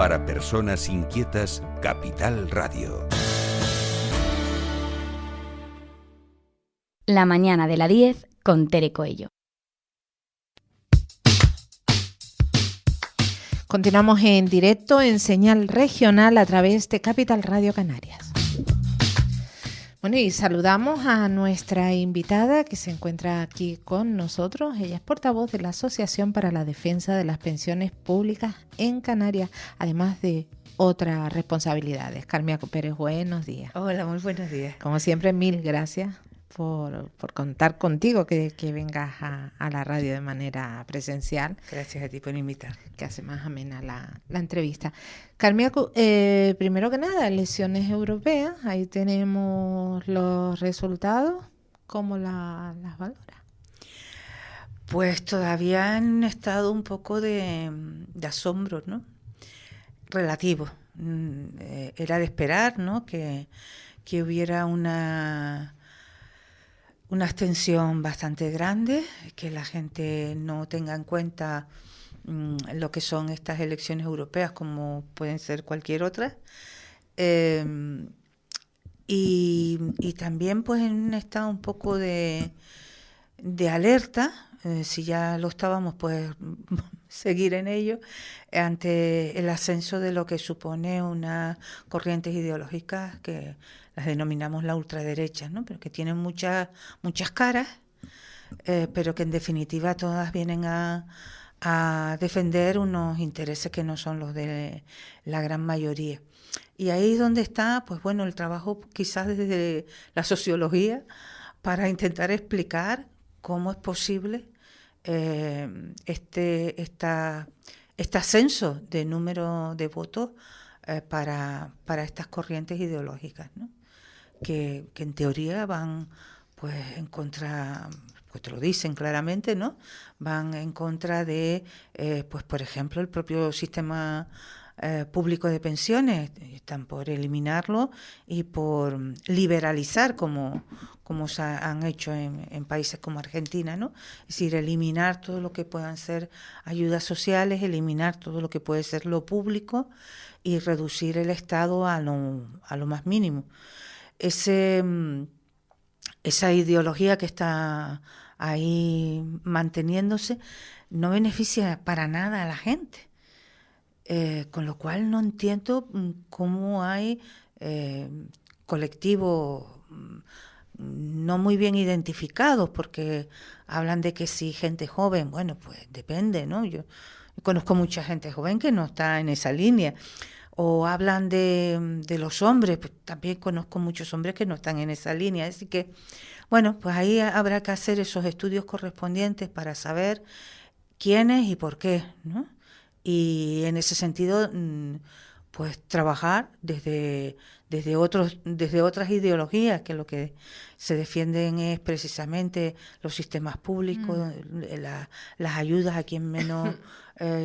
Para personas inquietas, Capital Radio. La mañana de la 10 con Tere Coello. Continuamos en directo en señal regional a través de Capital Radio Canarias. Bueno, y saludamos a nuestra invitada que se encuentra aquí con nosotros. Ella es portavoz de la Asociación para la Defensa de las Pensiones Públicas en Canarias, además de otras responsabilidades. Carmiaco Pérez, buenos días. Hola, muy buenos días. Como siempre, mil gracias por contar contigo, que vengas a la radio de manera presencial. Gracias a ti por invitar. Que hace más amena la entrevista. Carmiaco, primero que nada, elecciones europeas, ahí tenemos los resultados. ¿Cómo las valora? Pues todavía en un estado un poco de asombro, ¿no? Relativo. Era de esperar, ¿no? Que hubiera una abstención bastante grande, que la gente no tenga en cuenta lo que son estas elecciones europeas como pueden ser cualquier otra, y también pues en un estado un poco de alerta, si ya lo estábamos, pues seguir en ello, ante el ascenso de lo que supone unas corrientes ideológicas que las denominamos la ultraderecha, ¿no? Pero que tienen muchas caras, pero que en definitiva todas vienen a defender unos intereses que no son los de la gran mayoría. Y ahí es donde está, pues bueno, el trabajo quizás desde la sociología para intentar explicar cómo es posible este ascenso de número de votos para estas corrientes ideológicas, ¿no? Que en teoría van pues en contra, pues te lo dicen claramente, ¿no? Van en contra de, pues por ejemplo, el propio sistema público de pensiones. Están por eliminarlo y por liberalizar, como se han hecho en países como Argentina, ¿no? Es decir, eliminar todo lo que puedan ser ayudas sociales, eliminar todo lo que puede ser lo público y reducir el Estado a lo más mínimo. Esa ideología que está ahí manteniéndose no beneficia para nada a la gente, con lo cual no entiendo cómo hay colectivos no muy bien identificados, porque hablan de que si gente joven, bueno, pues depende, ¿no? Yo conozco mucha gente joven que no está en esa línea. O hablan de los hombres, pues también conozco muchos hombres que no están en esa línea. Así que, bueno, pues ahí habrá que hacer esos estudios correspondientes para saber quiénes y por qué, ¿no? Y en ese sentido, pues trabajar desde otras ideologías, que lo que se defienden es precisamente los sistemas públicos, las ayudas a quien menos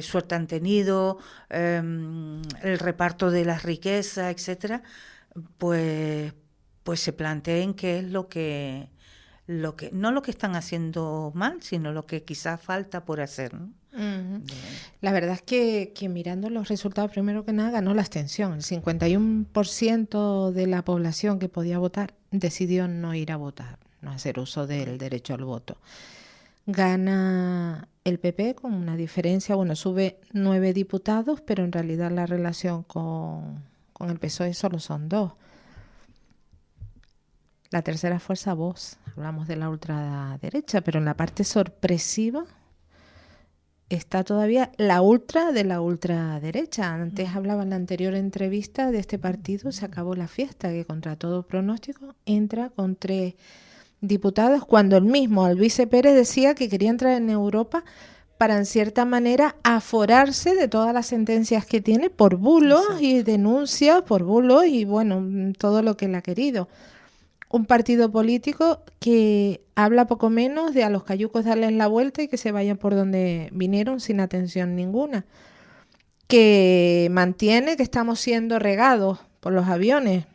suerte han tenido, el reparto de las riquezas, etcétera, pues se planteen qué es lo que no lo que están haciendo mal, sino lo que quizás falta por hacer, ¿no? Uh-huh. La verdad es que mirando los resultados, primero que nada ganó la abstención. El 51% de la población que podía votar decidió no ir a votar, no hacer uso del derecho al voto. Gana el PP con una diferencia, bueno, sube 9 diputados, pero en realidad la relación con el PSOE solo son 2. La tercera fuerza, Vox. Hablamos de la ultraderecha, pero en la parte sorpresiva está todavía la ultra de la ultraderecha. Antes hablaba en la anterior entrevista de este partido, se acabó la fiesta, que contra todo pronóstico entra con 3 diputados, cuando el mismo Albize Pérez decía que quería entrar en Europa para, en cierta manera, aforarse de todas las sentencias que tiene por bulos. Exacto. Y denuncias por bulos y, bueno, todo lo que él ha querido. Un partido político que habla poco menos de a los cayucos darles la vuelta y que se vayan por donde vinieron sin atención ninguna. Que mantiene que estamos siendo regados por los aviones,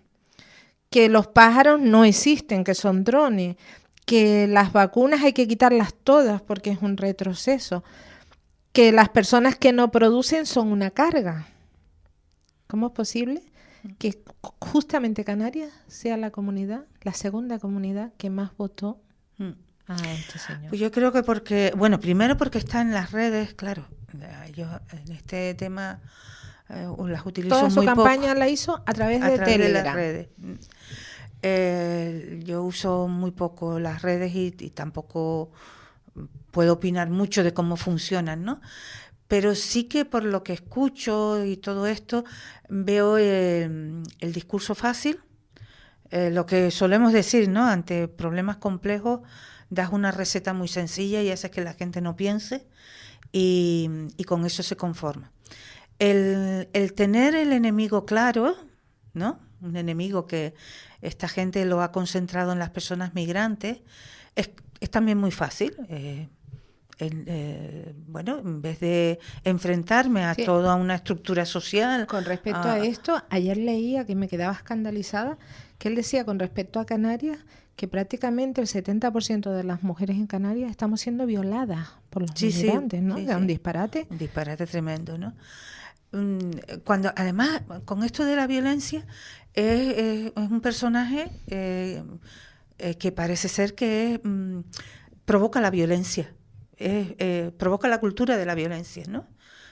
que los pájaros no existen, que son drones, que las vacunas hay que quitarlas todas porque es un retroceso, que las personas que no producen son una carga. ¿Cómo es posible que justamente Canarias sea la segunda comunidad que más votó a este señor? Pues yo creo que primero porque está en las redes, claro. Yo en este tema las utilizo Toda muy su poco. campaña la hizo a través de Telegram. Las redes. Yo uso muy poco las redes y tampoco puedo opinar mucho de cómo funcionan, ¿no? Pero sí que por lo que escucho y todo esto, veo el discurso fácil, lo que solemos decir, ¿no? Ante problemas complejos, das una receta muy sencilla y haces que la gente no piense y con eso se conforma. El tener el enemigo claro, ¿no? Un enemigo que esta gente lo ha concentrado en las personas migrantes, es también muy fácil. En vez de enfrentarme a toda una estructura social. Con respecto a esto, ayer leía que me quedaba escandalizada, que él decía con respecto a Canarias que prácticamente el 70% de las mujeres en Canarias estamos siendo violadas por los migrantes, ¿no? Es un disparate. Un disparate tremendo, ¿no? Cuando además con esto de la violencia es un personaje que parece ser que provoca la violencia, provoca la cultura de la violencia, ¿no?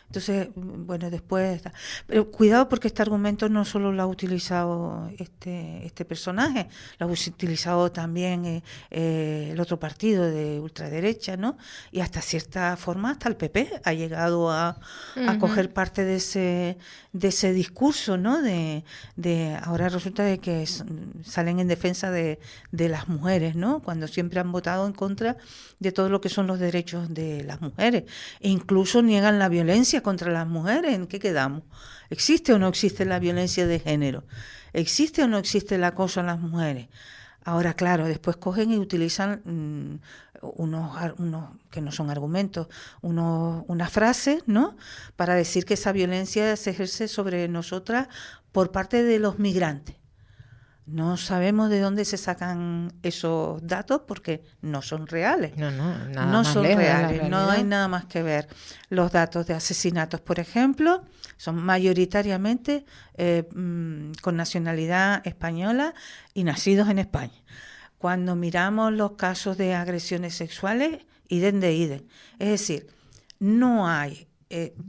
Entonces, bueno, después... Pero cuidado porque este argumento no solo lo ha utilizado este personaje, lo ha utilizado también el otro partido de ultraderecha, ¿no? Y hasta cierta forma, hasta el PP ha llegado a coger parte de ese discurso, ¿no? De ahora resulta de que salen en defensa de las mujeres, ¿no? Cuando siempre han votado en contra de todo lo que son los derechos de las mujeres. E incluso niegan la violencia contra las mujeres. ¿En qué quedamos? ¿Existe o no existe la violencia de género? ¿Existe o no existe el acoso a las mujeres? Ahora, claro, después cogen y utilizan unos que no son argumentos, unas frases, ¿no? Para decir que esa violencia se ejerce sobre nosotras por parte de los migrantes. No sabemos de dónde se sacan esos datos porque no son reales. No son reales, no hay nada más que ver. Los datos de asesinatos, por ejemplo, son mayoritariamente con nacionalidad española y nacidos en España. Cuando miramos los casos de agresiones sexuales, idem de idem. Es decir, no hay...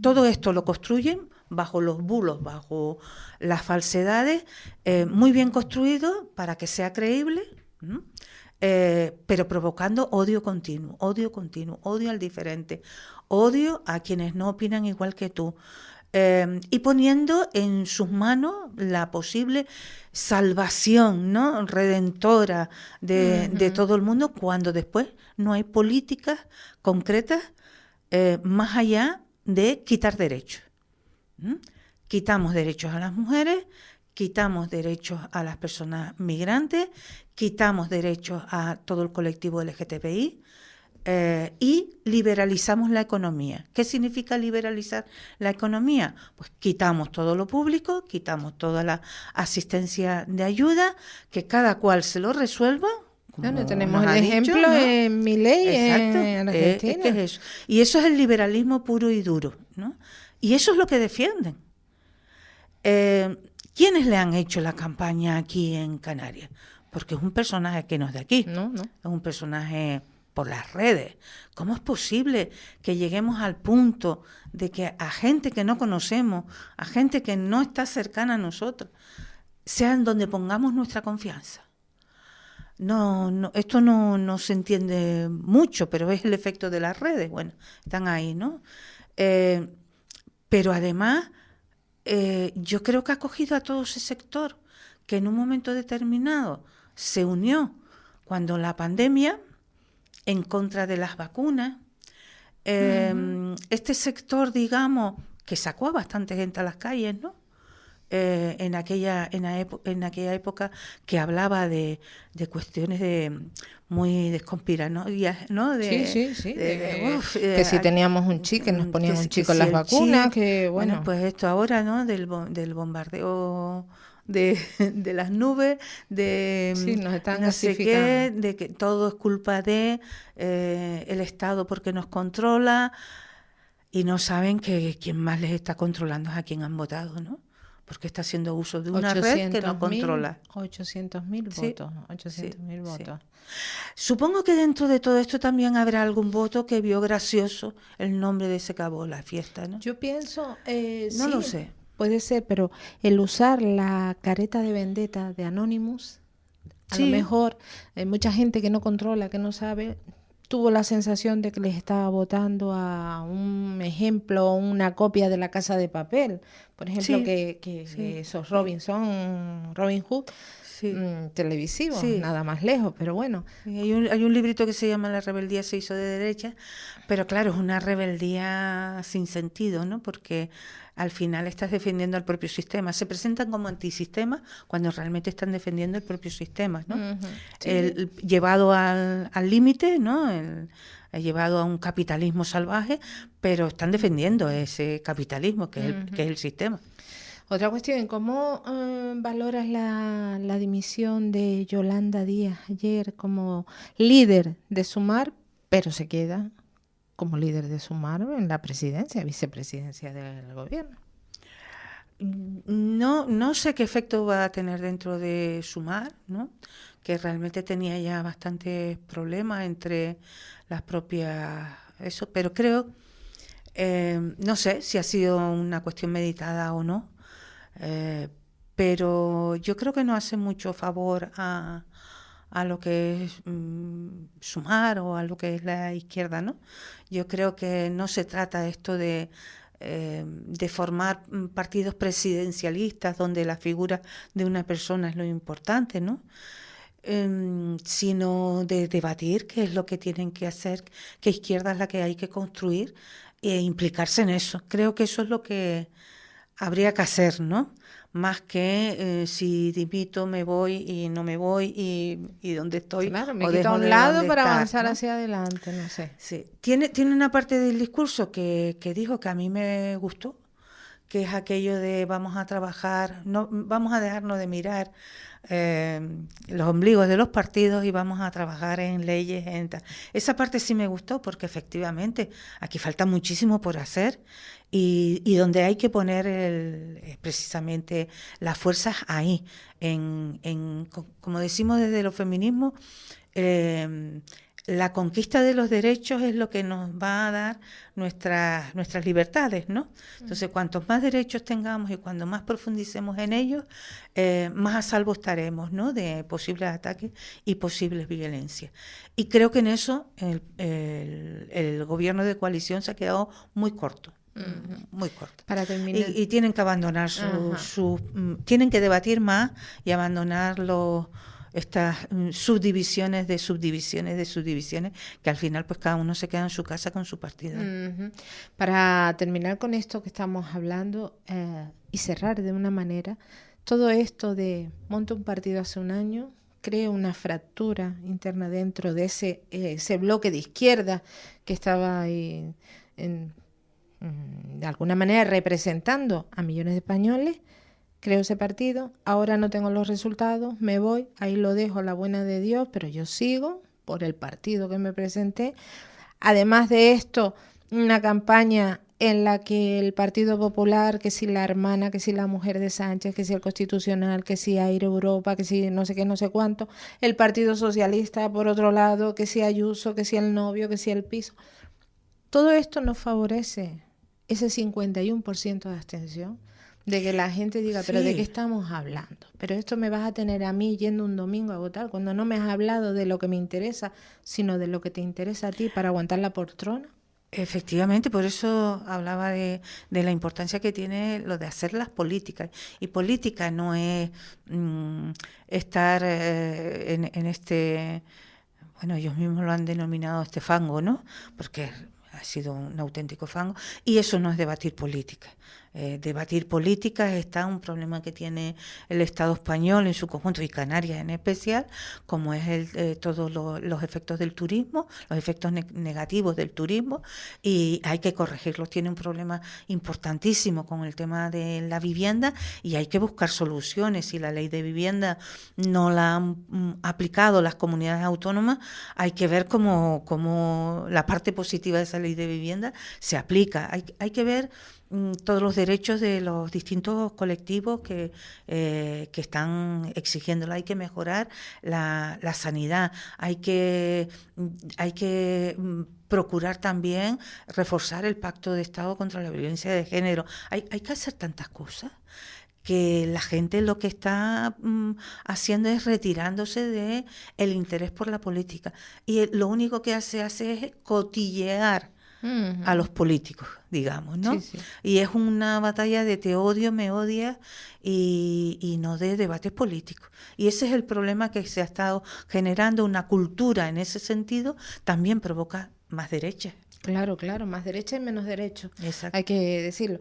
todo esto lo construyen bajo los bulos, bajo las falsedades, muy bien construido para que sea creíble, pero provocando odio continuo, odio al diferente, odio a quienes no opinan igual que tú, y poniendo en sus manos la posible salvación, ¿no? Redentora de todo el mundo, cuando después no hay políticas concretas más allá de quitar derechos. Quitamos derechos a las mujeres, quitamos derechos a las personas migrantes, quitamos derechos a todo el colectivo LGTBI y liberalizamos la economía. ¿Qué significa liberalizar la economía? Pues quitamos todo lo público, quitamos toda la asistencia de ayuda, que cada cual se lo resuelva. Bueno, tenemos el ejemplo, ¿no? En Milei, en Argentina. Es eso. Y eso es el liberalismo puro y duro, ¿no? Y eso es lo que defienden. ¿Quiénes le han hecho la campaña aquí en Canarias? Porque es un personaje que no es de aquí, no. Es un personaje por las redes. ¿Cómo es posible que lleguemos al punto de que a gente que no conocemos, a gente que no está cercana a nosotros, sea en donde pongamos nuestra confianza? No, esto no se entiende mucho, pero es el efecto de las redes. Bueno, están ahí, ¿no? Pero además, yo creo que ha cogido a todo ese sector que en un momento determinado se unió cuando la pandemia, en contra de las vacunas. Este sector, digamos, que sacó a bastante gente a las calles, ¿no? En aquella época que hablaba de cuestiones muy desconspiranoicas, ¿no? Sí. Que si teníamos un chip, que nos ponían un chip con las vacunas, que bueno. Pues esto ahora, ¿no? Del bombardeo de las nubes, nos están no sé qué, de que todo es culpa de el Estado porque nos controla, y no saben que quien más les está controlando es a quien han votado, ¿no? porque está haciendo uso de una red que no controla. 800.000 votos, 800.000 votos. Sí. Supongo que dentro de todo esto también habrá algún voto que vio gracioso el nombre de Se acabó la fiesta, ¿no? Yo pienso, no sí, lo sé. puede ser, pero el usar la careta de vendetta de Anonymous, a lo mejor mucha gente que no controla, que no sabe, tuvo la sensación de que les estaba votando a un ejemplo, una copia de La Casa de Papel, por ejemplo, que esos Robin Hood, televisivos, nada más lejos, pero bueno. Hay un librito que se llama La rebeldía se hizo de derecha, pero claro, es una rebeldía sin sentido, ¿no? Porque al final estás defendiendo al propio sistema. Se presentan como antisistema cuando realmente están defendiendo el propio sistema, ¿no? Llevado al límite, ¿no? Llevado a un capitalismo salvaje, pero están defendiendo ese capitalismo que es el sistema. Otra cuestión, ¿cómo valoras la dimisión de Yolanda Díaz ayer como líder de Sumar, pero se queda como líder de Sumar en la presidencia, vicepresidencia del gobierno? No sé qué efecto va a tener dentro de Sumar, ¿no? Que realmente tenía ya bastantes problemas entre las propias... pero creo, no sé si ha sido una cuestión meditada o no, pero yo creo que no hace mucho favor a lo que es Sumar o a lo que es la izquierda, ¿no? Yo creo que no se trata esto de formar partidos presidencialistas donde la figura de una persona es lo importante, ¿no? Sino de debatir qué es lo que tienen que hacer, qué izquierda es la que hay que construir e implicarse en eso. Creo que eso es lo que habría que hacer, ¿no? Más que si dimito, me voy y no me voy y dónde estoy. Claro, me quito a un lado para avanzar, ¿no? Hacia adelante, no sé. Sí. Tiene una parte del discurso que dijo que a mí me gustó, que es aquello de vamos a trabajar, no vamos a dejarnos de mirar los ombligos de los partidos y vamos a trabajar en leyes. Esa parte sí me gustó porque efectivamente aquí falta muchísimo por hacer y donde hay que poner precisamente las fuerzas ahí, como decimos desde los feminismos, la conquista de los derechos es lo que nos va a dar nuestras libertades, ¿no? Entonces, cuantos más derechos tengamos y cuando más profundicemos en ellos, más a salvo estaremos, ¿no? De posibles ataques y posibles violencias. Y creo que en eso el gobierno de coalición se ha quedado muy corto. Muy corto. Para terminar. Y tienen que abandonar tienen que debatir más y abandonar estas subdivisiones, que al final pues cada uno se queda en su casa con su partido. Para terminar con esto que estamos hablando y cerrar de una manera, todo esto de monto un partido hace un año, crea una fractura interna dentro de ese bloque de izquierda que estaba ahí de alguna manera representando a millones de españoles. Creo ese partido, ahora no tengo los resultados, me voy, ahí lo dejo a la buena de Dios, pero yo sigo por el partido que me presenté. Además de esto, una campaña en la que el Partido Popular, que si la hermana, que si la mujer de Sánchez, que si el Constitucional, que si Aire Europa, que si no sé qué, no sé cuánto, el Partido Socialista por otro lado, que si Ayuso, que si el novio, que si el piso. Todo esto nos favorece ese 51% de abstención. De que la gente diga, pero ¿de qué estamos hablando? Pero esto me vas a tener a mí yendo un domingo a votar cuando no me has hablado de lo que me interesa, sino de lo que te interesa a ti para aguantar la poltrona. Efectivamente, por eso hablaba de la importancia que tiene lo de hacer las políticas. Y política no es estar en este, bueno, ellos mismos lo han denominado este fango, ¿no? Porque ha sido un auténtico fango. Y eso no es debatir política. Debatir políticas está un problema que tiene el Estado español en su conjunto y Canarias en especial, como es todos los efectos del turismo, los efectos negativos del turismo, y hay que corregirlos. Tiene un problema importantísimo con el tema de la vivienda y hay que buscar soluciones. Si la ley de vivienda no la han aplicado las comunidades autónomas, hay que ver cómo la parte positiva de esa ley de vivienda se aplica. Hay que ver todos los derechos de los distintos colectivos que están exigiéndolo. Hay que mejorar la sanidad, hay que procurar también reforzar el Pacto de Estado contra la violencia de género. Hay que hacer tantas cosas que la gente lo que está haciendo es retirándose de el interés por la política. Y lo único que hace es cotillear a los políticos, digamos, ¿no? Sí, sí. Y es una batalla de te odio, me odias y no de debates políticos. Y ese es el problema que se ha estado generando. Una cultura en ese sentido también provoca más derechas. Claro, más derecha y menos derecho. Exacto. Hay que decirlo.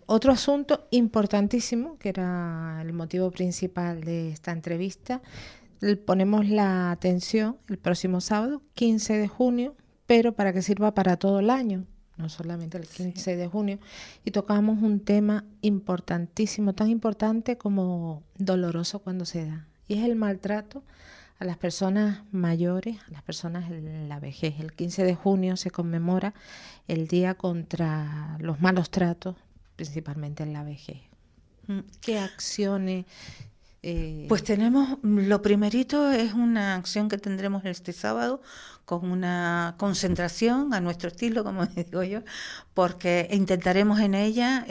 Otro asunto importantísimo, que era el motivo principal de esta entrevista, ponemos la atención el próximo sábado, 15 de junio, pero para que sirva para todo el año, no solamente el 15 de junio, y tocamos un tema importantísimo, tan importante como doloroso cuando se da, y es el maltrato a las personas mayores, a las personas en la vejez. El 15 de junio se conmemora el Día contra los malos tratos, principalmente en la vejez. ¿Qué acciones? Pues tenemos, lo primerito es una acción que tendremos este sábado con una concentración a nuestro estilo, como digo yo, porque intentaremos en ella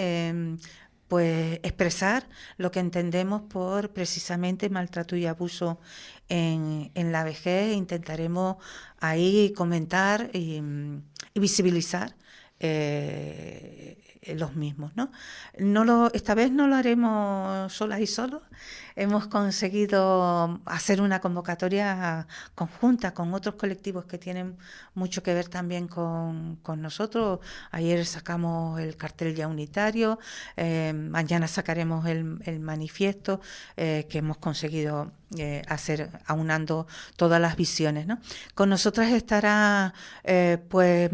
pues expresar lo que entendemos por precisamente maltrato y abuso en la vejez. Intentaremos ahí comentar y visibilizar los mismos, ¿no? Esta vez no lo haremos solas y solos. Hemos conseguido hacer una convocatoria conjunta con otros colectivos que tienen mucho que ver también con nosotros. Ayer sacamos el cartel ya unitario, mañana sacaremos el manifiesto que hemos conseguido hacer aunando todas las visiones, ¿no? Con nosotras estará pues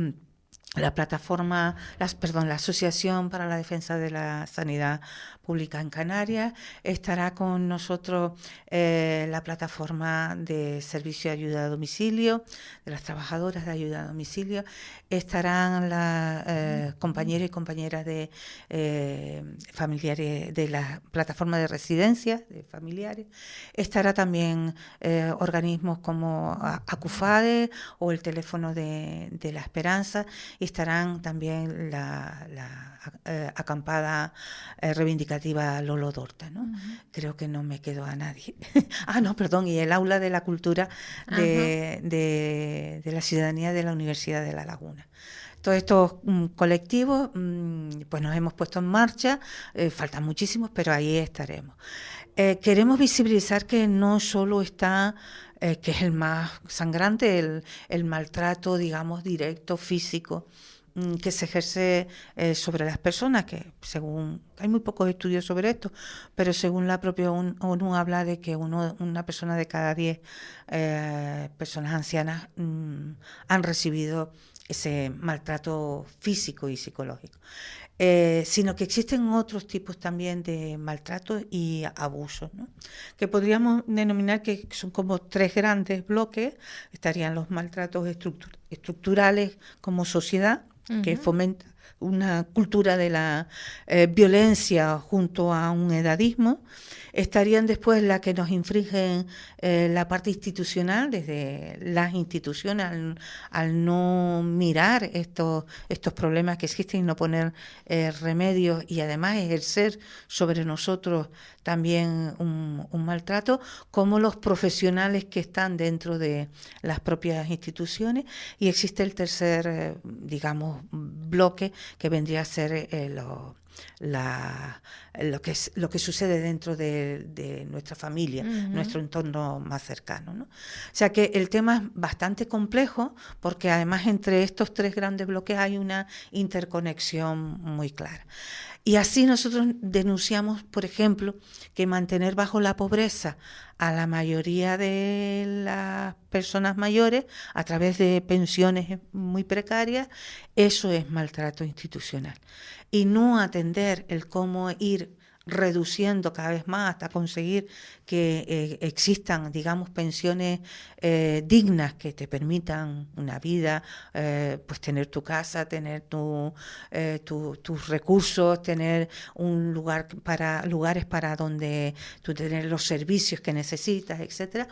la plataforma, la Asociación para la Defensa de la Sanidad Pública en Canarias, estará con nosotros la plataforma de servicio de ayuda a domicilio, de las trabajadoras de ayuda a domicilio, estarán las compañeros y compañeras de familiares de la plataforma de residencias de familiares, estará también organismos como ACUFADE o el teléfono de la Esperanza, y estarán también la acampada reivindicativa Lolo Dorta, ¿no? Creo que no me quedo a nadie. Y el aula de la cultura de la ciudadanía de la Universidad de La Laguna. Todos estos colectivos pues nos hemos puesto en marcha, faltan muchísimos, pero ahí estaremos. Queremos visibilizar que no solo está, que es el más sangrante, el maltrato, digamos, directo, físico, que se ejerce sobre las personas, que según hay muy pocos estudios sobre esto, pero según la propia ONU habla de que una persona de cada 10 personas ancianas han recibido ese maltrato físico y psicológico. Sino que existen otros tipos también de maltratos y abusos, ¿no? Que podríamos denominar que son como 3 grandes bloques. Estarían los maltratos estructurales como sociedad, que fomenta una cultura de la violencia junto a un edadismo. Estarían después las que nos infringen la parte institucional, desde las instituciones, al no mirar estos problemas que existen y no poner remedios, y además ejercer sobre nosotros también un maltrato, como los profesionales que están dentro de las propias instituciones. Y existe el tercer, digamos, bloque, que vendría a ser lo que sucede dentro de nuestra familia, nuestro entorno más cercano, ¿no? O sea que el tema es bastante complejo, porque además entre estos 3 grandes bloques hay una interconexión muy clara. Y así nosotros denunciamos, por ejemplo, que mantener bajo la pobreza a la mayoría de las personas mayores a través de pensiones muy precarias, eso es maltrato institucional. Y no atender el cómo ir reduciendo cada vez más hasta conseguir que existan, digamos, pensiones dignas que te permitan una vida, pues tener tu casa, tener tus recursos, tener lugares para donde tú tener los servicios que necesitas, etcétera.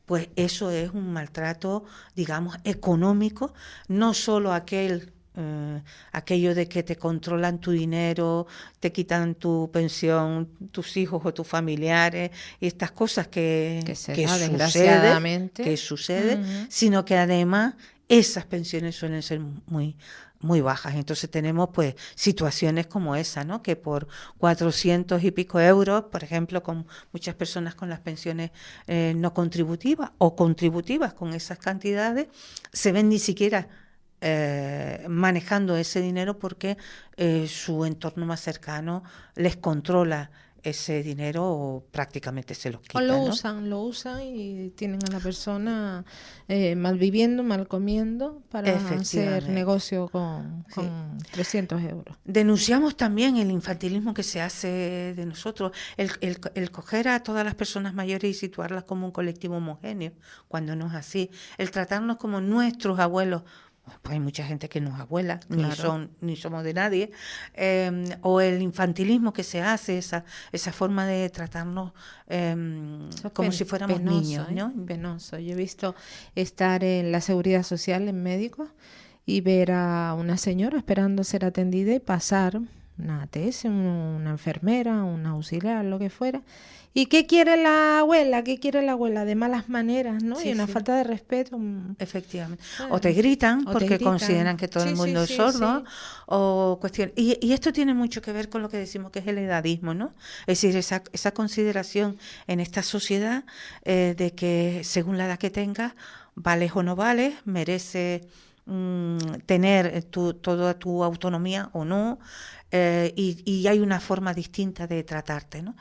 Pues eso es un maltrato, digamos, económico, no solo aquello de que te controlan tu dinero, te quitan tu pensión, tus hijos o tus familiares, y estas cosas que sucede, sino que además esas pensiones suelen ser muy muy bajas. Entonces tenemos pues situaciones como esa, ¿no? Que por 400 y pico euros, por ejemplo, con muchas personas con las pensiones no contributivas o contributivas con esas cantidades, se ven ni siquiera manejando ese dinero porque su entorno más cercano les controla ese dinero o prácticamente se los quita. O lo usan y tienen a la persona mal viviendo, mal comiendo para hacer negocio con 300 euros. Denunciamos también el infantilismo que se hace de nosotros, el coger a todas las personas mayores y situarlas como un colectivo homogéneo, cuando no es así, el tratarnos como nuestros abuelos. Pues hay mucha gente que no es abuela, claro, ni somos de nadie, o el infantilismo que se hace, esa forma de tratarnos como si fuéramos niños, ¿no? Penoso. Yo he visto estar en la Seguridad Social en médicos y ver a una señora esperando ser atendida y pasar una ATS, una enfermera, un auxiliar, lo que fuera. ¿Y qué quiere la abuela? ¿Qué quiere la abuela? De malas maneras, ¿no? Sí, y una falta de respeto. Efectivamente. O te gritan porque consideran que todo el mundo es sordo. O cuestión. Y esto tiene mucho que ver con lo que decimos que es el edadismo, ¿no? Es decir, esa consideración en esta sociedad de que según la edad que tengas, vales o no vales, mereces tener toda tu autonomía o no, y hay una forma distinta de tratarte, ¿no?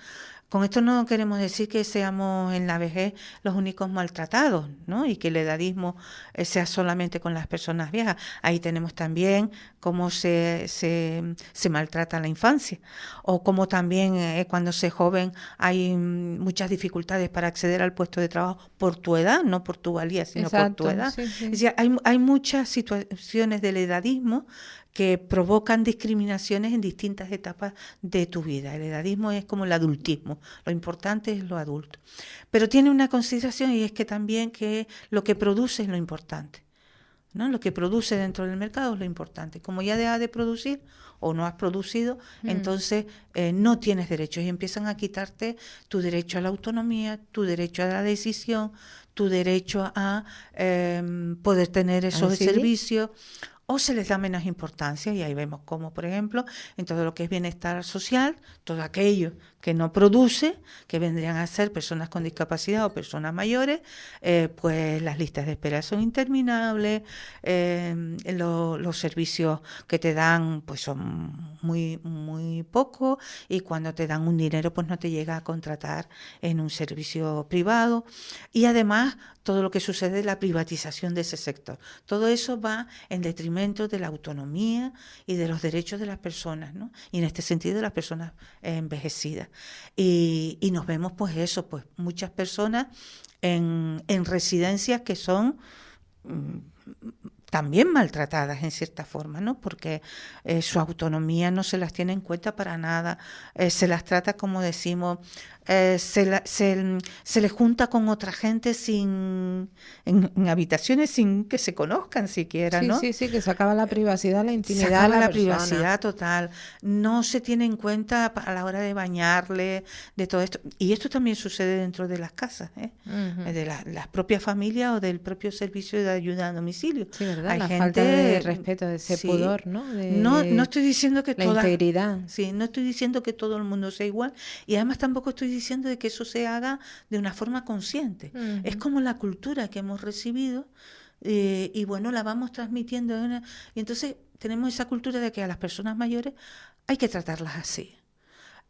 Con esto no queremos decir que seamos en la vejez los únicos maltratados, ¿no? Y que el edadismo sea solamente con las personas viejas. Ahí tenemos también cómo se maltrata en la infancia, o cómo también cuando se es joven hay muchas dificultades para acceder al puesto de trabajo por tu edad, no por tu valía, sino por tu edad. Sí. Es decir, hay muchas situaciones del edadismo que provocan discriminaciones en distintas etapas de tu vida. El edadismo es como el adultismo, lo importante es lo adulto. Pero tiene una consideración, y es que también que lo que produce es lo importante, ¿no? Lo que produce dentro del mercado es lo importante. Como ya dejas de producir o no has producido, entonces no tienes derechos y empiezan a quitarte tu derecho a la autonomía, tu derecho a la decisión, tu derecho a poder tener esos servicios, o se les da menos importancia, y ahí vemos cómo, por ejemplo, en todo lo que es bienestar social, todo aquello que no produce, que vendrían a ser personas con discapacidad o personas mayores, pues las listas de espera son interminables, los servicios que te dan pues son muy, muy pocos, y cuando te dan un dinero pues no te llega a contratar en un servicio privado, y además todo lo que sucede es la privatización de ese sector. Todo eso va en detrimento de la autonomía y de los derechos de las personas, ¿no? Y en este sentido de las personas envejecidas. Y nos vemos pues eso, pues muchas personas en residencias que son también maltratadas en cierta forma, ¿no? Porque su autonomía no se las tiene en cuenta para nada, se las trata, como decimos, se les junta con otra gente en habitaciones sin que se conozcan siquiera, ¿no? Sí, que se acaba la privacidad, la intimidad. Se acaba la privacidad total. No se tiene en cuenta a la hora de bañarle, de todo esto. Y esto también sucede dentro de las casas, de las propias familias o del propio servicio de ayuda a domicilio. Sí, ¿verdad? Hay la falta de respeto, de ese pudor, ¿no? No estoy diciendo que la integridad. Sí, no estoy diciendo que todo el mundo sea igual, y además tampoco estoy diciendo de que eso se haga de una forma consciente. Es como la cultura que hemos recibido, y bueno, la vamos transmitiendo y entonces tenemos esa cultura de que a las personas mayores hay que tratarlas así.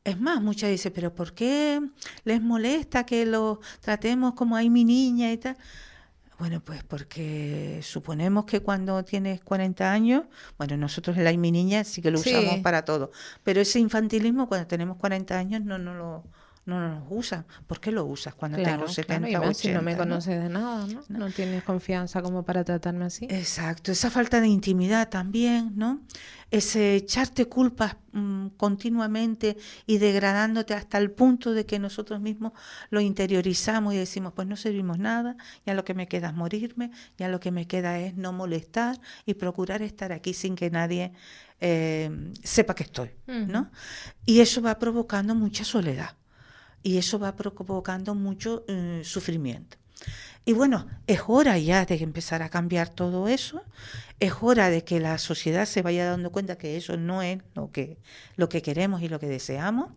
Es más, muchas dicen, pero ¿por qué les molesta que los tratemos como hay mi niña y tal? Bueno, pues porque suponemos que cuando tienes 40 años, bueno, nosotros en la Mi Niña sí que lo usamos Sí. para todo, pero ese infantilismo cuando tenemos 40 años no nos usa. ¿Por qué lo usas cuando tengo Claro, 70 y o más si no 80, me ¿no? conoces de nada, ¿no? ¿No? No tienes confianza como para tratarme así. Exacto, esa falta de intimidad también, ¿no? Ese echarte culpas continuamente y degradándote hasta el punto de que nosotros mismos lo interiorizamos y decimos, pues no servimos nada, ya lo que me queda es morirme, ya lo que me queda es no molestar y procurar estar aquí sin que nadie sepa que estoy, ¿no? Y eso va provocando mucha soledad y eso va provocando mucho sufrimiento. Y bueno, es hora ya de empezar a cambiar todo eso, es hora de que la sociedad se vaya dando cuenta que eso no es lo que queremos y lo que deseamos,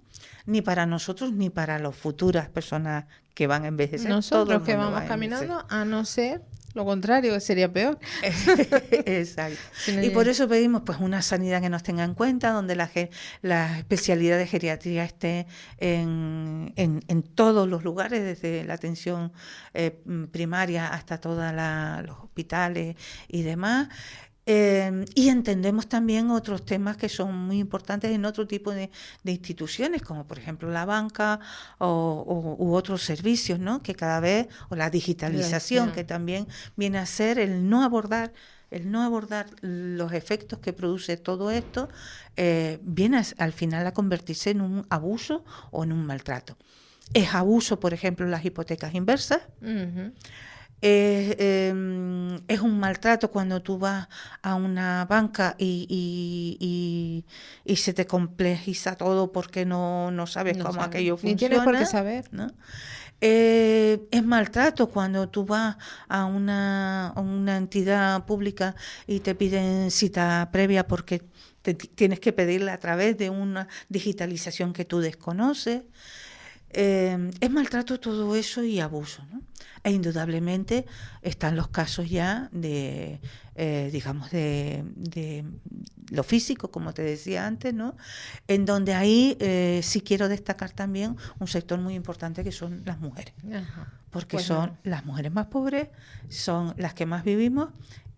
ni para nosotros ni para las futuras personas que van a envejecer. Todo el Nosotros que mundo vamos va a envejecer. caminando, a no ser lo contrario, que sería peor. Exacto. Si no Y por llega- eso pedimos pues una sanidad que nos tenga en cuenta, donde la especialidad de geriatría esté en todos los lugares, desde la atención primaria hasta todos los hospitales y demás. Y entendemos también otros temas que son muy importantes en otro tipo de instituciones, como por ejemplo la banca u otros servicios, ¿no? Que cada vez, o la digitalización, que también viene a ser el no abordar los efectos que produce todo esto, viene al final a convertirse en un abuso o en un maltrato. Es abuso, por ejemplo, las hipotecas inversas. Ujú. Es un maltrato cuando tú vas a una banca y se te complejiza todo porque no sabes No cómo sabes. aquello Ni funciona. tienes por qué saber. ¿No? Es maltrato cuando tú vas a una entidad pública y te piden cita previa porque tienes que pedirla a través de una digitalización que tú desconoces. Es maltrato todo eso y abuso, ¿no? E indudablemente están los casos ya digamos, de lo físico, como te decía antes, ¿no? En donde ahí sí quiero destacar también un sector muy importante que son las mujeres, Ajá. porque Pues son no. las mujeres más pobres, son las que más vivimos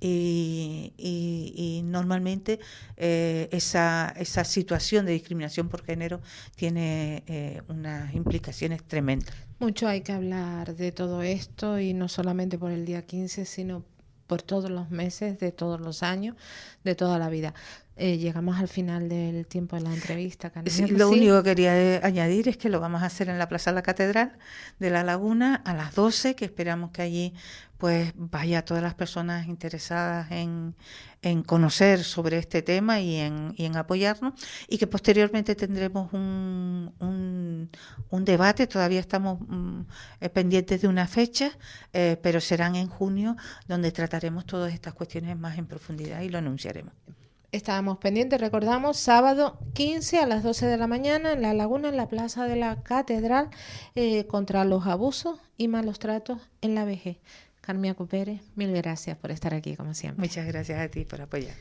y normalmente esa situación de discriminación por género tiene unas implicaciones tremendas. Mucho hay que hablar de todo esto y no solamente por el día 15, sino por todos los meses, de todos los años, de toda la vida. Llegamos al final del tiempo de la entrevista, Carmen. Sí, lo único que quería añadir es que lo vamos a hacer en la Plaza de la Catedral de La Laguna a las 12, que esperamos que allí pues vaya todas las personas interesadas en conocer sobre este tema y en apoyarnos, y que posteriormente tendremos un debate. Todavía estamos pendientes de una fecha, pero serán en junio, donde trataremos todas estas cuestiones más en profundidad y lo anunciaremos. Estábamos pendientes, recordamos, sábado 15 a las 12 de la mañana en La Laguna, en la Plaza de la Catedral, contra los abusos y malos tratos en la vejez. Carmen Pérez, mil gracias por estar aquí, como siempre. Muchas gracias a ti por apoyar.